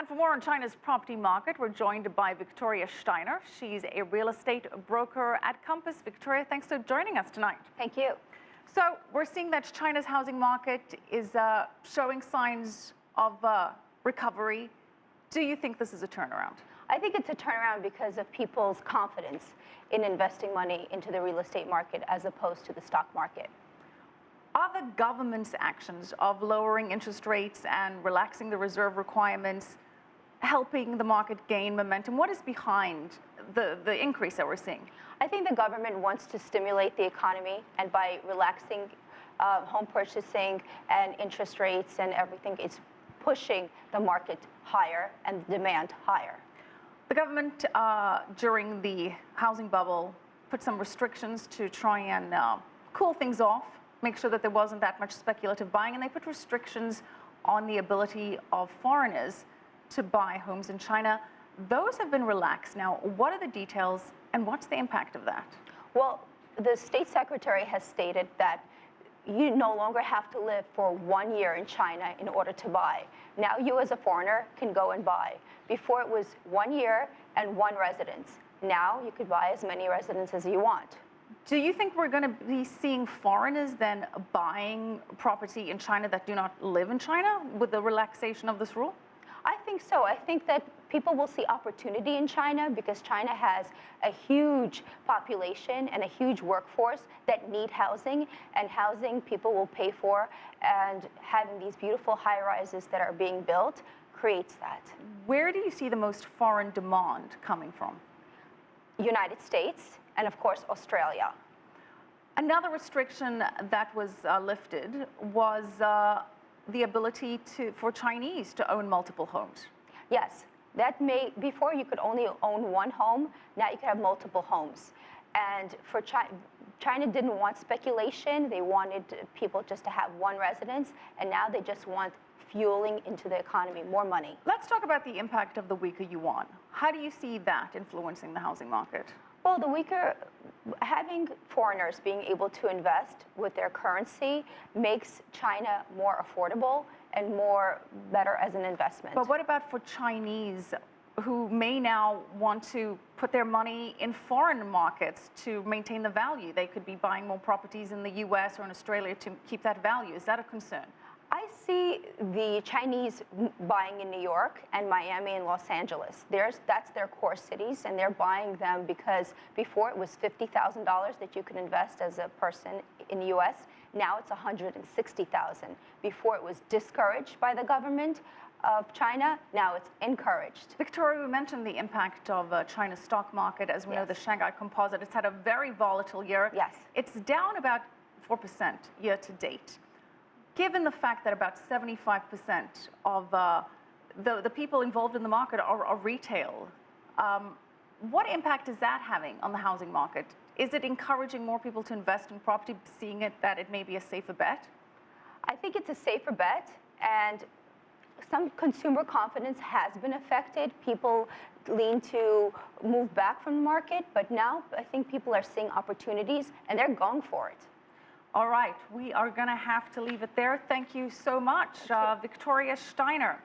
And for more on China's property market, we're joined by Victoria Shtainer. She's a real estate broker at Compass. Victoria, thanks for joining us tonight. Thank you. So we're seeing that China's housing market is showing signs of recovery. Do you think this is a turnaround? I think it's a turnaround because of people's confidence in investing money into the real estate market as opposed to the stock market. Are the government's actions of lowering interest rates and relaxing the reserve requirements helping the market gain momentum? What is behind the increase that we're seeing? I think the government wants to stimulate the economy, and by relaxing home purchasing and interest rates and everything, it's pushing the market higher and demand higher. The government, during the housing bubble, put some restrictions to try and cool things off, make sure that there wasn't that much speculative buying, and they put restrictions on the ability of foreigners to buy homes in China. Those have been relaxed now. What are the details and what's the impact of that? Well, the state secretary has stated that you no longer have to live for 1 year in China in order to buy. Now you as a foreigner can go and buy. Before it was 1 year and one residence. Now you could buy as many residences as you want. Do you think we're going to be seeing foreigners then buying property in China that do not live in China with the relaxation of this rule? I think so. I think that people will see opportunity in China because China has a huge population and a huge workforce that need housing, and housing people will pay for, and having these beautiful high-rises that are being built creates that. Where do you see the most foreign demand coming from? United States and, of course, Australia. Another restriction that was lifted was the ability for Chinese to own multiple homes. Yes, before you could only own one home, now you can have multiple homes. And for China didn't want speculation, they wanted people just to have one residence, and now they just want fueling into the economy, more money. Let's talk about the impact of the weaker yuan. How do you see that influencing the housing market? Well, having foreigners being able to invest with their currency makes China more affordable and better as an investment. But what about for Chinese who may now want to put their money in foreign markets to maintain the value? They could be buying more properties in the US or in Australia to keep that value. Is that a concern? I see the Chinese buying in New York and Miami and Los Angeles. That's their core cities, and they're buying them because before it was $50,000 that you could invest as a person in the US. Now it's $160,000. Before it was discouraged by the government of China, now it's encouraged. Victoria, we mentioned the impact of China's stock market. As we know, the Shanghai Composite, it's had a very volatile year. Yes. It's down about 4% year to date. Given the fact that about 75% of the people involved in the market are retail, what impact is that having on the housing market? Is it encouraging more people to invest in property, seeing it that it may be a safer bet? I think it's a safer bet, and some consumer confidence has been affected. People lean to move back from the market, but now I think people are seeing opportunities and they're going for it. All right, we are going to have to leave it there. Thank you so much, Victoria Shtainer.